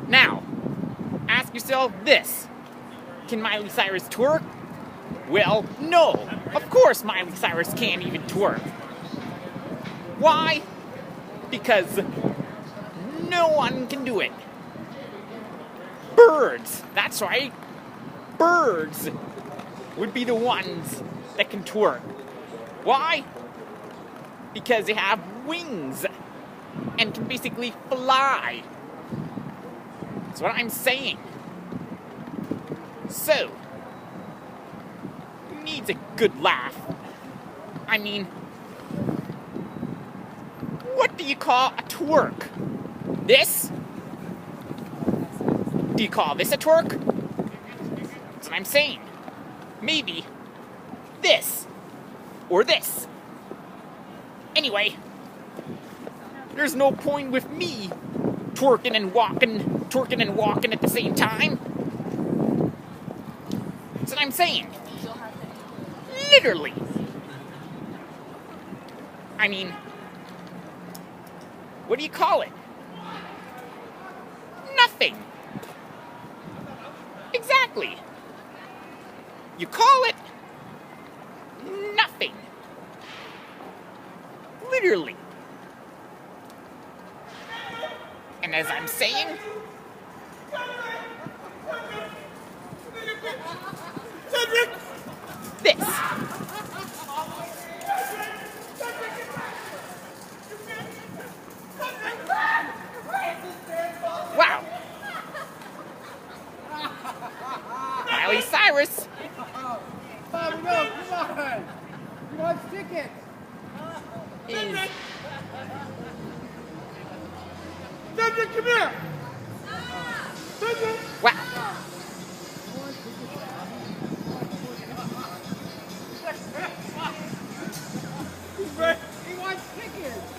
Now, ask yourself this. Can Miley Cyrus twerk? Well, no. Of course Miley Cyrus can't even twerk. Why? Because no one can do it. Birds, that's right. Birds would be the ones that can twerk. Why? Because they have wings and can basically fly. That's what I'm saying. So, who needs a good laugh? I mean, what do you call a twerk? This? Do you call this a twerk? That's what I'm saying. Maybe this or this. Anyway, there's no point with me twerking and walking at the same time. That's what I'm saying. Literally. I mean, what do you call it? Nothing. Exactly. You call it nothing. Literally. And as I'm saying, this. Wow. Miley Cyrus. Bobby, no, come on. You want tickets? Is Cedric, come here. Cedric. wow. He wants tickets.